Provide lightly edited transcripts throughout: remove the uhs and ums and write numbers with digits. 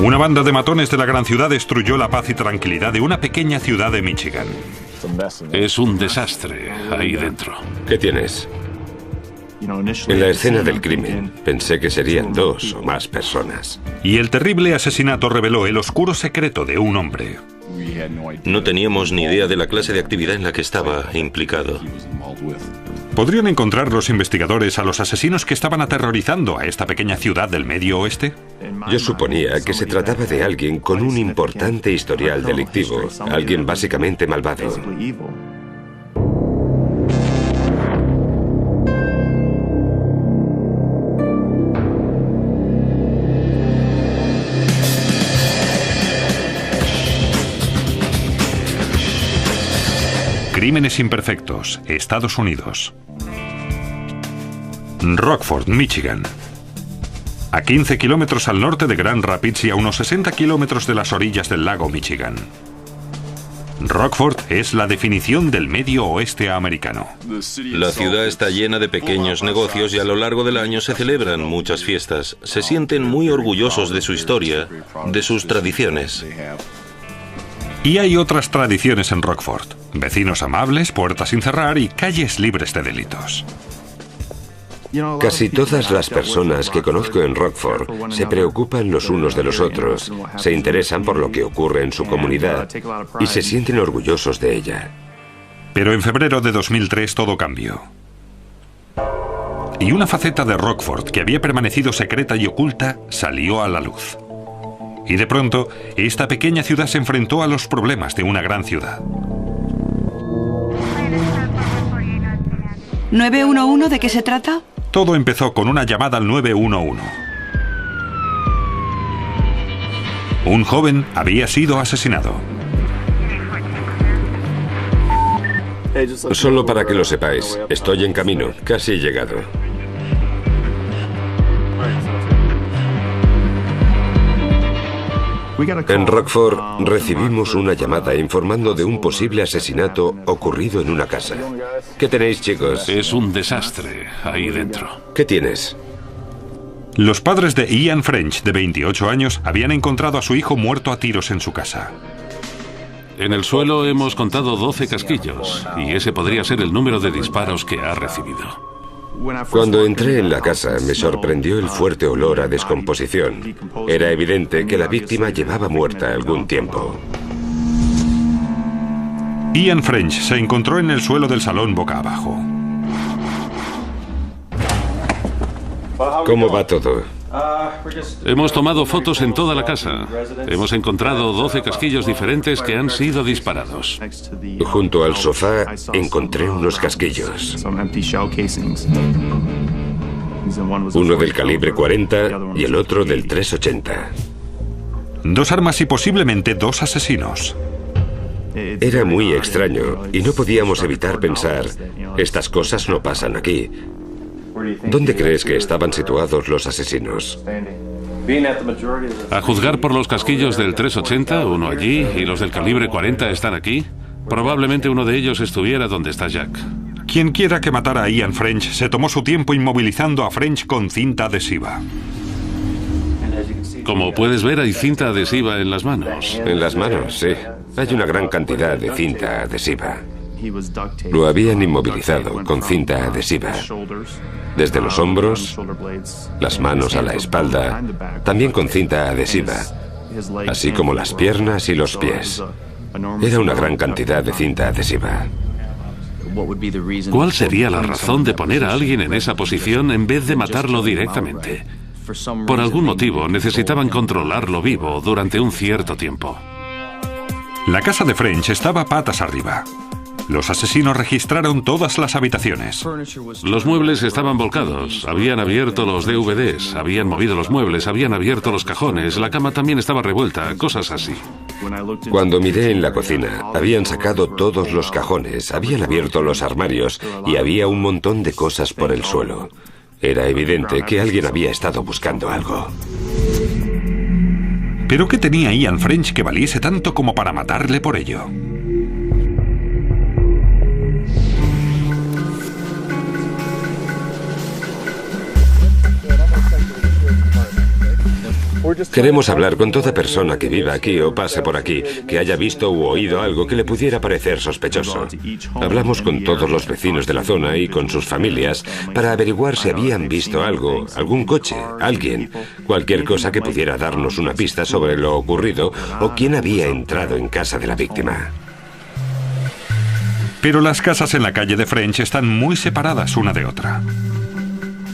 Una banda de matones de la gran ciudad destruyó la paz y tranquilidad de una pequeña ciudad de Michigan. Es un desastre ahí dentro. ¿Qué tienes? En la escena del crimen, pensé que serían 2 o más personas. Y el terrible asesinato reveló el oscuro secreto de un hombre. No teníamos ni idea de la clase de actividad en la que estaba implicado. ¿Podrían encontrar los investigadores a los asesinos que estaban aterrorizando a esta pequeña ciudad del Medio Oeste? Yo suponía que se trataba de alguien con un importante historial delictivo, alguien básicamente malvado. Crímenes imperfectos, Estados Unidos. Rockford, Michigan. A 15 kilómetros al norte de Grand Rapids y a unos 60 kilómetros de las orillas del lago Michigan. Rockford es la definición del medio oeste americano. La ciudad está llena de pequeños negocios y a lo largo del año se celebran muchas fiestas. Se sienten muy orgullosos de su historia, de sus tradiciones. Y hay otras tradiciones en Rockford. Vecinos amables, puertas sin cerrar y calles libres de delitos. Casi todas las personas que conozco en Rockford se preocupan los unos de los otros, se interesan por lo que ocurre en su comunidad y se sienten orgullosos de ella. Pero en febrero de 2003 todo cambió. Y una faceta de Rockford que había permanecido secreta y oculta salió a la luz. Y de pronto, esta pequeña ciudad se enfrentó a los problemas de una gran ciudad. ¿911 de qué se trata? Todo empezó con una llamada al 911. Un joven había sido asesinado. Solo para que lo sepáis, estoy en camino, casi he llegado. En Rockford recibimos una llamada informando de un posible asesinato ocurrido en una casa. ¿Qué tenéis, chicos? Es un desastre ahí dentro. ¿Qué tienes? Los padres de Ian French, de 28 años, habían encontrado a su hijo muerto a tiros en su casa. En el suelo hemos contado 12 casquillos, y ese podría ser el número de disparos que ha recibido. Cuando entré en la casa me sorprendió el fuerte olor a descomposición. Era evidente que la víctima llevaba muerta algún tiempo. Ian French se encontró en el suelo del salón boca abajo. ¿Cómo va todo? Hemos tomado fotos en toda la casa. Hemos encontrado 12 casquillos diferentes que han sido disparados. Junto al sofá encontré unos casquillos. Uno del calibre 40 y el otro del 380. 2 armas y posiblemente 2 asesinos. Era muy extraño y no podíamos evitar pensar, estas cosas no pasan aquí. ¿Dónde crees que estaban situados los asesinos? A juzgar por los casquillos del 380, uno allí, y los del calibre 40 están aquí, probablemente uno de ellos estuviera donde está Jack. Quien quiera que matara a Ian French se tomó su tiempo inmovilizando a French con cinta adhesiva. Como puedes ver, hay cinta adhesiva en las manos. En las manos, sí. Hay una gran cantidad de cinta adhesiva. Lo habían inmovilizado con cinta adhesiva. Desde los hombros, las manos a la espalda, también con cinta adhesiva, así como las piernas y los pies. Era una gran cantidad de cinta adhesiva. ¿Cuál sería la razón de poner a alguien en esa posición en vez de matarlo directamente? Por algún motivo necesitaban controlarlo vivo durante un cierto tiempo. La casa de French estaba patas arriba. Los asesinos registraron todas las habitaciones. Los muebles estaban volcados, habían abierto los DVDs, habían movido los muebles, habían abierto los cajones, la cama también estaba revuelta, cosas así. Cuando miré en la cocina, habían sacado todos los cajones, habían abierto los armarios y había un montón de cosas por el suelo. Era evidente que alguien había estado buscando algo. ¿Pero qué tenía Ian French que valiese tanto como para matarle por ello? Queremos hablar con toda persona que viva aquí o pase por aquí, que haya visto u oído algo que le pudiera parecer sospechoso. Hablamos con todos los vecinos de la zona y con sus familias para averiguar si habían visto algo, algún coche, alguien, cualquier cosa que pudiera darnos una pista sobre lo ocurrido o quién había entrado en casa de la víctima. Pero las casas en la calle de French están muy separadas una de otra.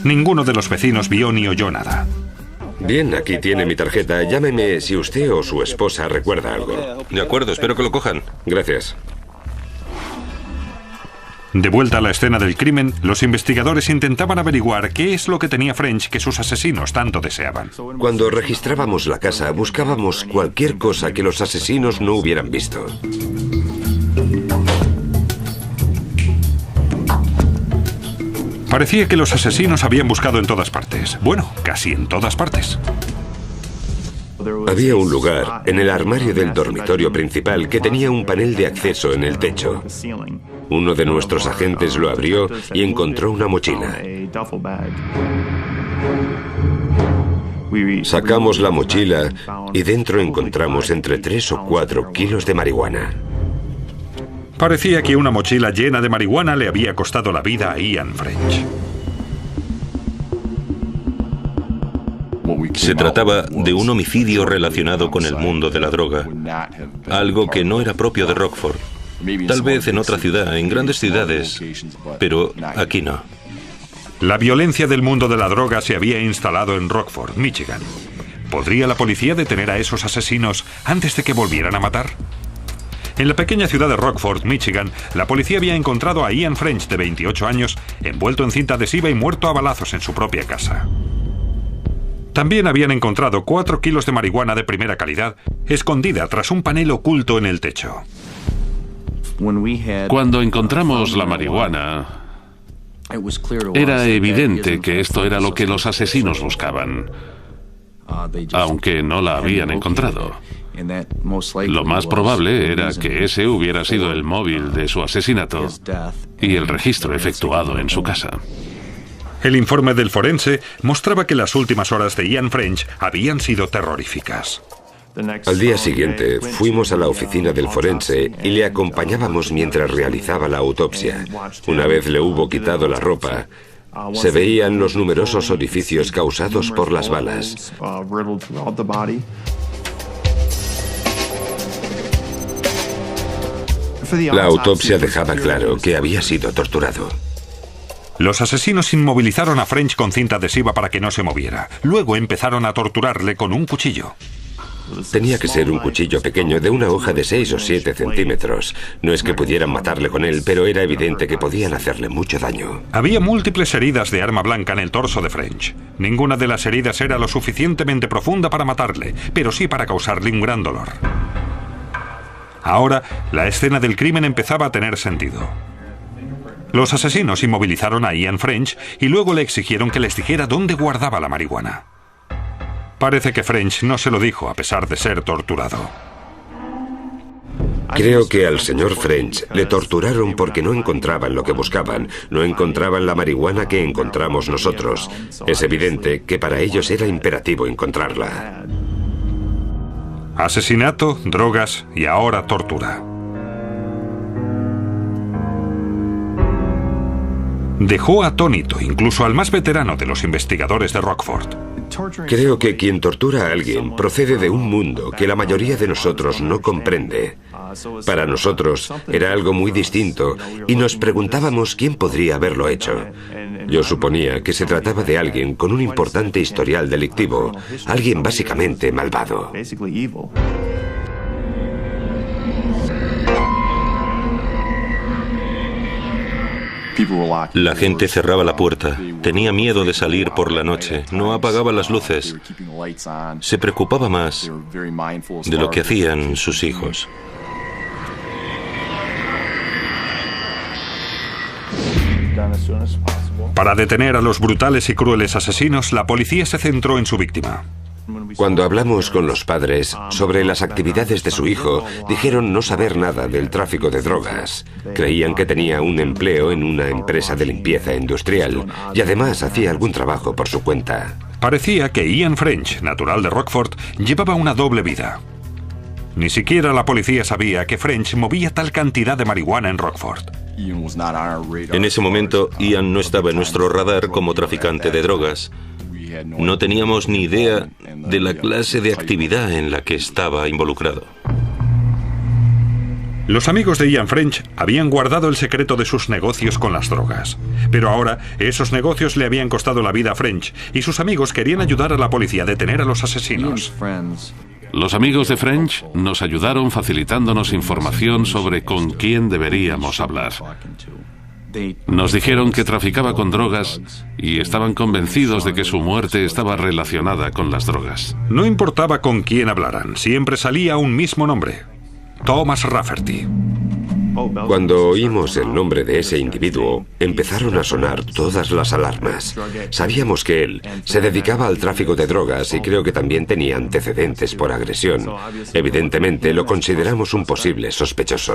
Ninguno de los vecinos vio ni oyó nada. Bien, aquí tiene mi tarjeta. Llámeme si usted o su esposa recuerda algo. De acuerdo, espero que lo cojan. Gracias. De vuelta a la escena del crimen, los investigadores intentaban averiguar qué es lo que tenía French que sus asesinos tanto deseaban. Cuando registrábamos la casa, buscábamos cualquier cosa que los asesinos no hubieran visto. Parecía que los asesinos habían buscado en todas partes. Bueno, casi en todas partes. Había un lugar en el armario del dormitorio principal que tenía un panel de acceso en el techo. Uno de nuestros agentes lo abrió y encontró una mochila. Sacamos la mochila y dentro encontramos entre 3 o 4 kilos de marihuana. Parecía que una mochila llena de marihuana le había costado la vida a Ian French. Se trataba de un homicidio relacionado con el mundo de la droga, algo que no era propio de Rockford. Tal vez en otra ciudad, en grandes ciudades, pero aquí no. La violencia del mundo de la droga se había instalado en Rockford, Michigan. ¿Podría la policía detener a esos asesinos antes de que volvieran a matar? En la pequeña ciudad de Rockford, Michigan, la policía había encontrado a Ian French, de 28 años, envuelto en cinta adhesiva y muerto a balazos en su propia casa. También habían encontrado 4 kilos de marihuana de primera calidad, escondida tras un panel oculto en el techo. Cuando encontramos la marihuana, era evidente que esto era lo que los asesinos buscaban, aunque no la habían encontrado. Lo más probable era que ese hubiera sido el móvil de su asesinato y el registro efectuado en su casa. El informe del forense mostraba que las últimas horas de Ian French habían sido terroríficas. Al día siguiente fuimos a la oficina del forense y le acompañábamos mientras realizaba la autopsia. Una vez le hubo quitado la ropa, se veían los numerosos orificios causados por las balas. La autopsia dejaba claro que había sido torturado. Los asesinos inmovilizaron a French con cinta adhesiva para que no se moviera. Luego empezaron a torturarle con un cuchillo. Tenía que ser un cuchillo pequeño de una hoja de 6 o 7 centímetros. No es que pudieran matarle con él, pero era evidente que podían hacerle mucho daño. Había múltiples heridas de arma blanca en el torso de French. Ninguna de las heridas era lo suficientemente profunda para matarle, pero sí para causarle un gran dolor. Ahora, la escena del crimen empezaba a tener sentido. Los asesinos inmovilizaron a Ian French y luego le exigieron que les dijera dónde guardaba la marihuana. Parece que French no se lo dijo a pesar de ser torturado. Creo que al señor French le torturaron porque no encontraban lo que buscaban, no encontraban la marihuana que encontramos nosotros. Es evidente que para ellos era imperativo encontrarla. Asesinato, drogas y ahora tortura. Dejó atónito incluso al más veterano de los investigadores de Rockford. Creo que quien tortura a alguien procede de un mundo que la mayoría de nosotros no comprende. Para nosotros era algo muy distinto y nos preguntábamos quién podría haberlo hecho. Yo suponía que se trataba de alguien con un importante historial delictivo, alguien básicamente malvado. La gente cerraba la puerta, tenía miedo de salir por la noche, no apagaba las luces, se preocupaba más de lo que hacían sus hijos. Para detener a los brutales y crueles asesinos, la policía se centró en su víctima. Cuando hablamos con los padres sobre las actividades de su hijo, dijeron no saber nada del tráfico de drogas. Creían que tenía un empleo en una empresa de limpieza industrial y además hacía algún trabajo por su cuenta. Parecía que Ian French, natural de Rockford, llevaba una doble vida. Ni siquiera la policía sabía que French movía tal cantidad de marihuana en Rockford. En ese momento, Ian no estaba en nuestro radar como traficante de drogas. No teníamos ni idea de la clase de actividad en la que estaba involucrado. Los amigos de Ian French habían guardado el secreto de sus negocios con las drogas. Pero ahora, esos negocios le habían costado la vida a French y sus amigos querían ayudar a la policía a detener a los asesinos. Los amigos de French nos ayudaron facilitándonos información sobre con quién deberíamos hablar. Nos dijeron que traficaba con drogas y estaban convencidos de que su muerte estaba relacionada con las drogas. No importaba con quién hablaran, siempre salía un mismo nombre: Thomas Rafferty. Cuando oímos el nombre de ese individuo, empezaron a sonar todas las alarmas. Sabíamos que él se dedicaba al tráfico de drogas y creo que también tenía antecedentes por agresión. Evidentemente, lo consideramos un posible sospechoso.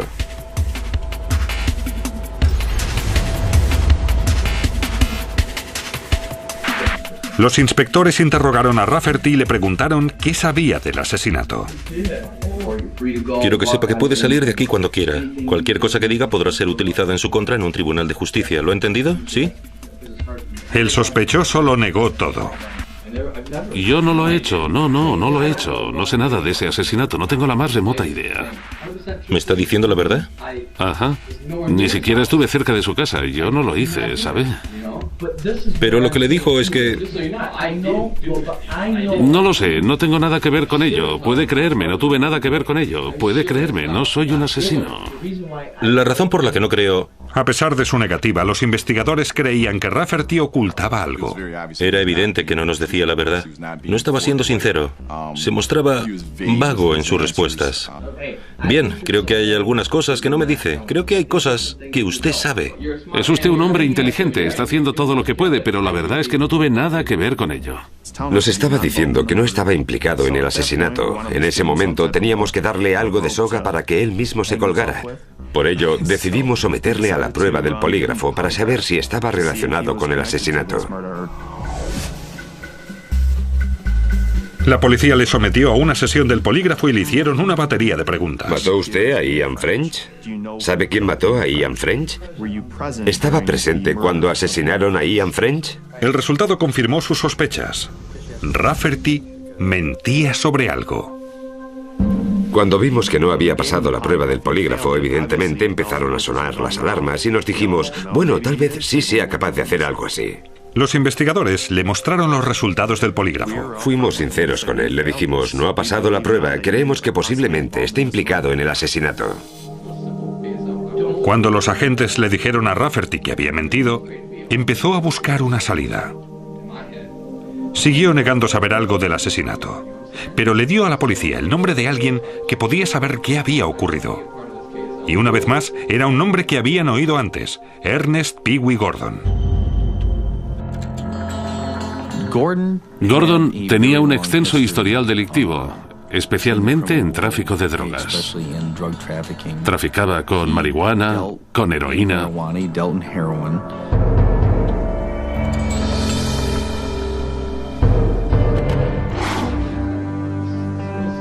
Los inspectores interrogaron a Rafferty y le preguntaron qué sabía del asesinato. Quiero que sepa que puede salir de aquí cuando quiera. Cualquier cosa que diga podrá ser utilizada en su contra en un tribunal de justicia. ¿Lo ha entendido? ¿Sí? El sospechoso lo negó todo. Yo no lo he hecho, no lo he hecho. No sé nada de ese asesinato, no tengo la más remota idea. ¿Me está diciendo la verdad? Ajá. Ni siquiera estuve cerca de su casa, yo no lo hice, ¿sabe? Pero lo que le dijo es que... No lo sé, no tengo nada que ver con ello. Puede creerme, no tuve nada que ver con ello. Puede creerme, no soy un asesino. La razón por la que no creo... A pesar de su negativa, los investigadores creían que Rafferty ocultaba algo. Era evidente que no nos decía la verdad. No estaba siendo sincero. Se mostraba vago en sus respuestas. Bien, creo que hay algunas cosas que no me dice. Creo que hay cosas que usted sabe. Es usted un hombre inteligente, está haciendo todo lo que puede, pero la verdad es que no tuve nada que ver con ello. Nos estaba diciendo que no estaba implicado en el asesinato. En ese momento teníamos que darle algo de soga para que él mismo se colgara. Por ello, decidimos someterle a la prueba del polígrafo para saber si estaba relacionado con el asesinato. La policía le sometió a una sesión del polígrafo y le hicieron una batería de preguntas. ¿Mató usted a Ian French? ¿Sabe quién mató a Ian French? ¿Estaba presente cuando asesinaron a Ian French? El resultado confirmó sus sospechas. Rafferty mentía sobre algo. Cuando vimos que no había pasado la prueba del polígrafo, evidentemente empezaron a sonar las alarmas y nos dijimos, bueno, tal vez sí sea capaz de hacer algo así. Los investigadores le mostraron los resultados del polígrafo. Fuimos sinceros con él, le dijimos, no ha pasado la prueba, creemos que posiblemente esté implicado en el asesinato. Cuando los agentes le dijeron a Rafferty que había mentido, empezó a buscar una salida. Siguió negando saber algo del asesinato, pero le dio a la policía el nombre de alguien que podía saber qué había ocurrido. Y una vez más, era un nombre que habían oído antes, Ernest Pee-wee Gordon. Gordon tenía un extenso historial delictivo, especialmente en tráfico de drogas. Traficaba con marihuana, con heroína.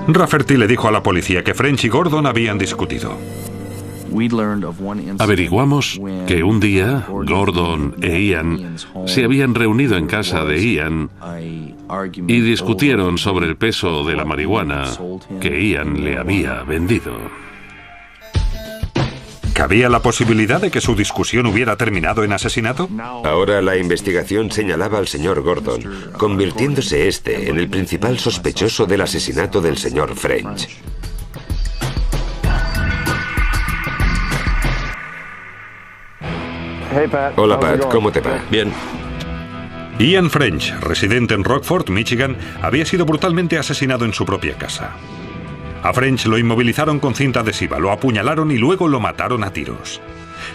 Rafferty le dijo a la policía que French y Gordon habían discutido. Averiguamos que un día Gordon e Ian se habían reunido en casa de Ian y discutieron sobre el peso de la marihuana que Ian le había vendido. ¿Cabía la posibilidad de que su discusión hubiera terminado en asesinato? Ahora la investigación señalaba al señor Gordon, convirtiéndose este en el principal sospechoso del asesinato del señor French. Hola, Pat, ¿cómo te va? Bien. Ian French, residente en Rockford, Michigan, había sido brutalmente asesinado en su propia casa. A French lo inmovilizaron con cinta adhesiva, lo apuñalaron y luego lo mataron a tiros.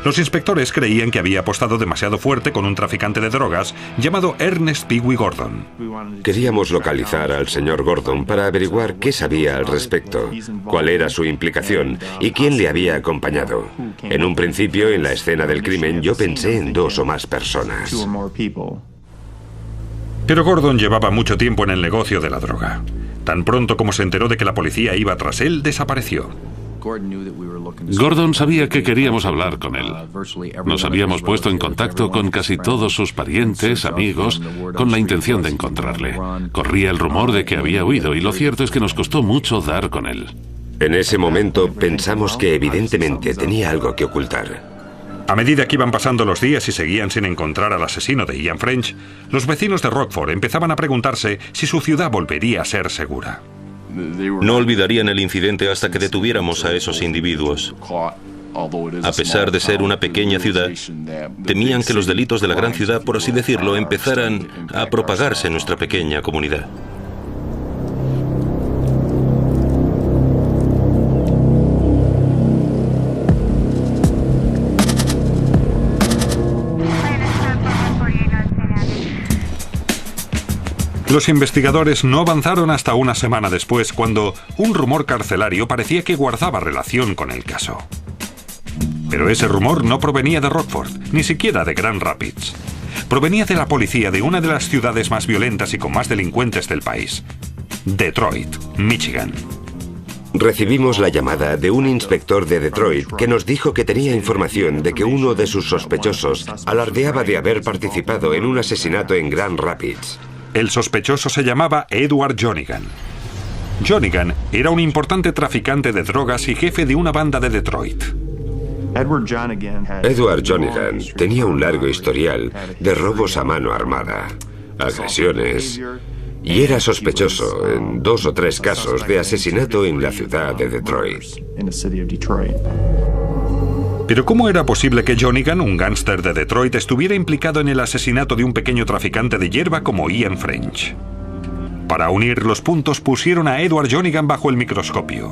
Los inspectores creían que había apostado demasiado fuerte con un traficante de drogas llamado Ernest Pee-wee Gordon. Queríamos localizar al señor Gordon para averiguar qué sabía al respecto, cuál era su implicación y quién le había acompañado. En un principio, en la escena del crimen, yo pensé en 2 o más personas. Pero Gordon llevaba mucho tiempo en el negocio de la droga. Tan pronto como se enteró de que la policía iba tras él, desapareció. Gordon sabía que queríamos hablar con él. Nos habíamos puesto en contacto con casi todos sus parientes, amigos, con la intención de encontrarle. Corría el rumor de que había huido y lo cierto es que nos costó mucho dar con él. En ese momento pensamos que evidentemente tenía algo que ocultar. A medida que iban pasando los días y seguían sin encontrar al asesino de Ian French, los vecinos de Rockford empezaban a preguntarse si su ciudad volvería a ser segura. No olvidarían el incidente hasta que detuviéramos a esos individuos. A pesar de ser una pequeña ciudad, temían que los delitos de la gran ciudad, por así decirlo, empezaran a propagarse en nuestra pequeña comunidad. Los investigadores no avanzaron hasta una semana después, cuando un rumor carcelario parecía que guardaba relación con el caso. Pero ese rumor no provenía de Rockford, ni siquiera de Grand Rapids. Provenía de la policía de una de las ciudades más violentas y con más delincuentes del país: Detroit, Michigan. Recibimos la llamada de un inspector de Detroit que nos dijo que tenía información de que uno de sus sospechosos alardeaba de haber participado en un asesinato en Grand Rapids. El sospechoso se llamaba Edward Jonigan. Jonigan era un importante traficante de drogas y jefe de una banda de Detroit. Edward Jonigan tenía un largo historial de robos a mano armada, agresiones, y era sospechoso en 2 o 3 casos de asesinato en la ciudad de Detroit. Pero ¿cómo era posible que Jonigan, un gángster de Detroit, estuviera implicado en el asesinato de un pequeño traficante de hierba como Ian French? Para unir los puntos, pusieron a Edward Jonigan bajo el microscopio.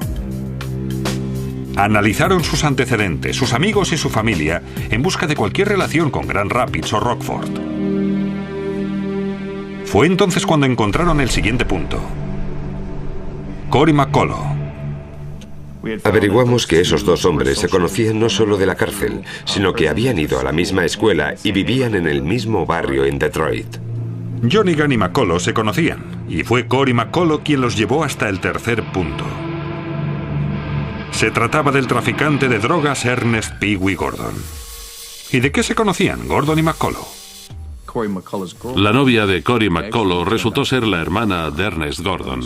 Analizaron sus antecedentes, sus amigos y su familia en busca de cualquier relación con Grand Rapids o Rockford. Fue entonces cuando encontraron el siguiente punto: Cory McCullough. Averiguamos que esos 2 hombres se conocían no solo de la cárcel, sino que habían ido a la misma escuela y vivían en el mismo barrio en Detroit. Jonigan y McCullough se conocían, y fue Cory McCullough quien los llevó hasta el tercer punto. Se trataba del traficante de drogas Ernest Pee Wee Gordon. ¿Y de qué se conocían Gordon y McCullough? La novia de Cory McCullough resultó ser la hermana de Ernest Gordon.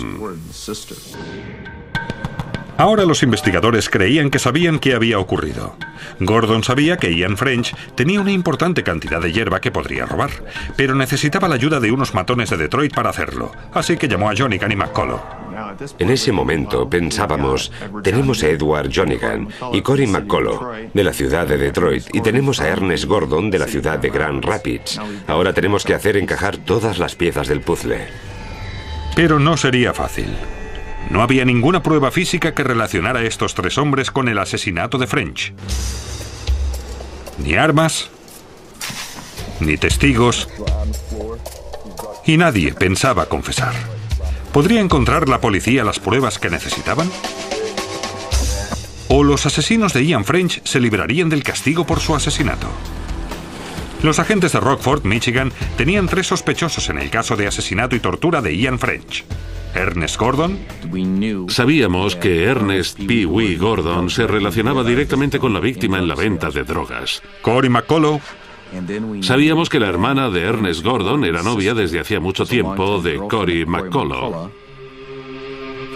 Ahora los investigadores creían que sabían qué había ocurrido. Gordon sabía que Ian French tenía una importante cantidad de hierba que podría robar, pero necesitaba la ayuda de unos matones de Detroit para hacerlo, así que llamó a Jonigan y McCullough. En ese momento pensábamos, tenemos a Edward Jonigan y Cory McCullough de la ciudad de Detroit y tenemos a Ernest Gordon de la ciudad de Grand Rapids. Ahora tenemos que hacer encajar todas las piezas del puzzle. Pero no sería fácil. No había ninguna prueba física que relacionara a estos 3 hombres con el asesinato de French. Ni armas, ni testigos, y nadie pensaba confesar. ¿Podría encontrar la policía las pruebas que necesitaban? ¿O los asesinos de Ian French se librarían del castigo por su asesinato? Los agentes de Rockford, Michigan, tenían 3 sospechosos en el caso de asesinato y tortura de Ian French: Ernest Gordon. Sabíamos que Ernest Pee Wee Gordon se relacionaba directamente con la víctima en la venta de drogas. Cory McCullough. Sabíamos que la hermana de Ernest Gordon era novia desde hacía mucho tiempo de Cory McCullough.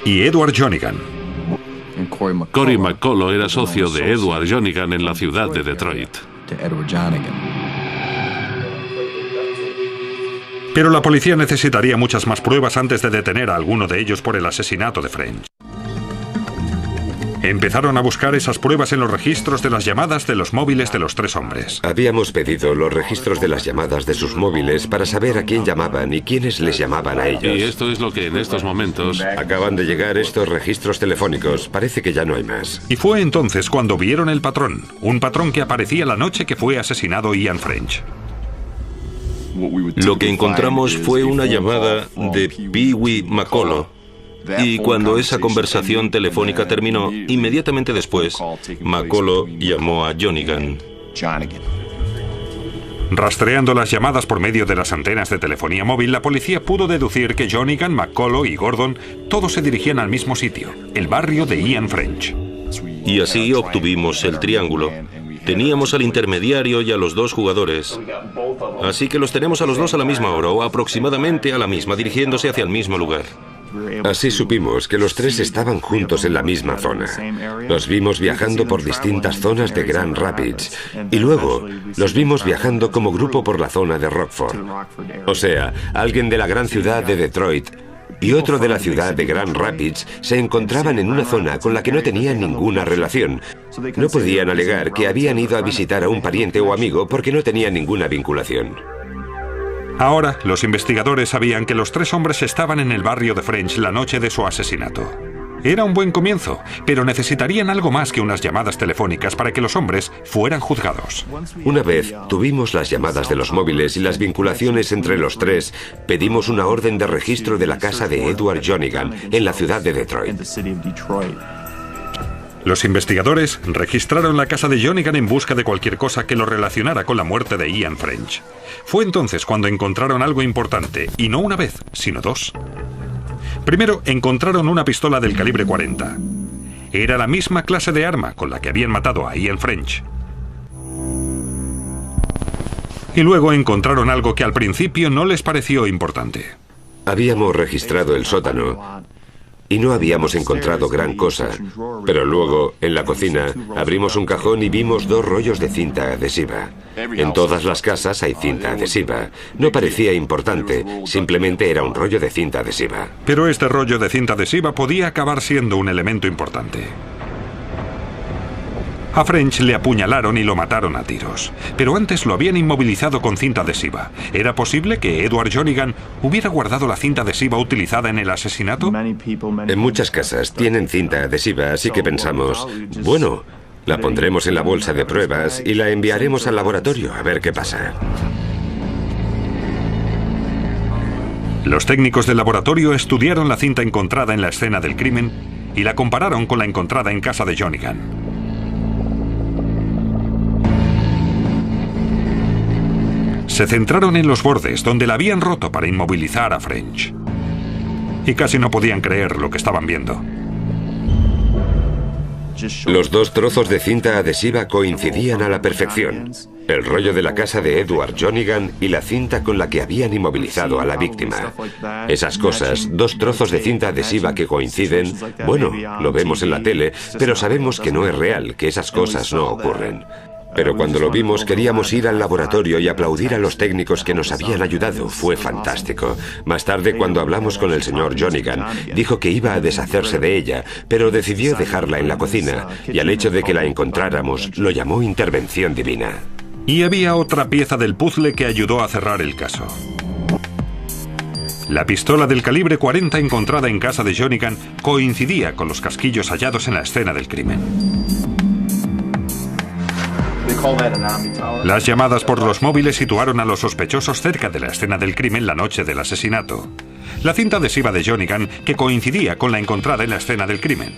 Y Edward Jonigan. Cory McCullough era socio de Edward Jonigan en la ciudad de Detroit. Pero la policía necesitaría muchas más pruebas antes de detener a alguno de ellos por el asesinato de French. Empezaron a buscar esas pruebas en los registros de las llamadas de los móviles de los 3 hombres. Habíamos pedido los registros de las llamadas de sus móviles para saber a quién llamaban y quiénes les llamaban a ellos. Y esto es lo que en estos momentos... Acaban de llegar estos registros telefónicos. Parece que ya no hay más. Y fue entonces cuando vieron el patrón. Un patrón que aparecía la noche que fue asesinado Ian French. Lo que encontramos fue una llamada de Pee Wee McCullough. Y cuando esa conversación telefónica terminó, inmediatamente después, McCullough llamó a Jonigan. Rastreando las llamadas por medio de las antenas de telefonía móvil, la policía pudo deducir que Jonigan, McCullough y Gordon todos se dirigían al mismo sitio, el barrio de Ian French. Y así obtuvimos el triángulo. Teníamos al intermediario y a los dos jugadores. Así que los tenemos a los dos a la misma hora, o aproximadamente a la misma, dirigiéndose hacia el mismo lugar. Así supimos que los tres estaban juntos en la misma zona. Los vimos viajando por distintas zonas de Grand Rapids y luego los vimos viajando como grupo por la zona de Rockford. O sea, alguien de la gran ciudad de Detroit y otro de la ciudad de Grand Rapids se encontraban en una zona con la que no tenían ninguna relación. No podían alegar que habían ido a visitar a un pariente o amigo porque no tenían ninguna vinculación. Ahora, los investigadores sabían que los tres hombres estaban en el barrio de French la noche de su asesinato. Era un buen comienzo, pero necesitarían algo más que unas llamadas telefónicas para que los hombres fueran juzgados. Una vez tuvimos las llamadas de los móviles y las vinculaciones entre los tres, pedimos una orden de registro de la casa de Edward Jonigan en la ciudad de Detroit. Los investigadores registraron la casa de Jonigan en busca de cualquier cosa que lo relacionara con la muerte de Ian French. Fue entonces cuando encontraron algo importante, y no una vez, sino dos. Primero, encontraron una pistola del calibre 40. Era la misma clase de arma con la que habían matado a Ian French. Y luego encontraron algo que al principio no les pareció importante. Habíamos registrado el sótano y no habíamos encontrado gran cosa, pero luego, en la cocina, abrimos un cajón y vimos 2 rollos de cinta adhesiva. En todas las casas hay cinta adhesiva. No parecía importante, simplemente era un rollo de cinta adhesiva. Pero este rollo de cinta adhesiva podía acabar siendo un elemento importante. A French le apuñalaron y lo mataron a tiros, pero antes lo habían inmovilizado con cinta adhesiva. ¿Era posible que Edward Jonigan hubiera guardado la cinta adhesiva utilizada en el asesinato? En muchas casas tienen cinta adhesiva, así que pensamos, bueno, la pondremos en la bolsa de pruebas y la enviaremos al laboratorio a ver qué pasa. Los técnicos del laboratorio estudiaron la cinta encontrada en la escena del crimen y la compararon con la encontrada en casa de Jonigan. Se centraron en los bordes donde la habían roto para inmovilizar a French. Y casi no podían creer lo que estaban viendo. Los 2 trozos de cinta adhesiva coincidían a la perfección. El rollo de la casa de Edward Jonigan y la cinta con la que habían inmovilizado a la víctima. Esas cosas, 2 trozos de cinta adhesiva que coinciden, bueno, lo vemos en la tele, pero sabemos que no es real, que esas cosas no ocurren. Pero cuando lo vimos queríamos ir al laboratorio y aplaudir a los técnicos que nos habían ayudado. Fue fantástico. Más tarde, cuando hablamos con el señor Jonigan, dijo que iba a deshacerse de ella, pero decidió dejarla en la cocina, y al hecho de que la encontráramos lo llamó intervención divina. Y había otra pieza del puzzle que ayudó a cerrar el caso. La pistola del calibre 40 encontrada en casa de Jonigan coincidía con los casquillos hallados en la escena del crimen. Las llamadas por los móviles situaron a los sospechosos cerca de la escena del crimen la noche del asesinato. La cinta adhesiva de Jonigan, que coincidía con la encontrada en la escena del crimen.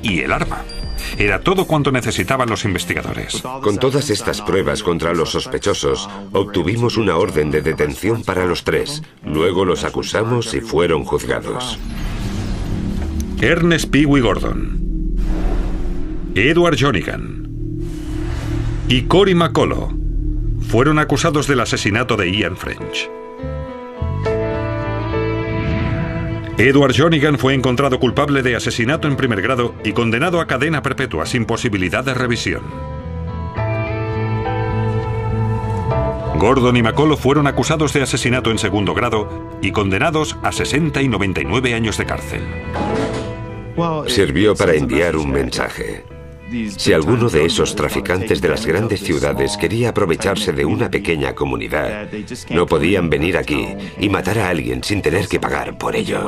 Y el arma. Era todo cuanto necesitaban los investigadores. Con todas estas pruebas contra los sospechosos, obtuvimos una orden de detención para los 3. Luego los acusamos y fueron juzgados. Ernest Pee Wee Gordon, Edward Jonigan y Cory McCullough fueron acusados del asesinato de Ian French. Edward Jonigan fue encontrado culpable de asesinato en primer grado y condenado a cadena perpetua sin posibilidad de revisión. Gordon y McCullough fueron acusados de asesinato en segundo grado y condenados a 60 y 99 años de cárcel. Sirvió para enviar un mensaje. Si alguno de esos traficantes de las grandes ciudades quería aprovecharse de una pequeña comunidad, no podían venir aquí y matar a alguien sin tener que pagar por ello.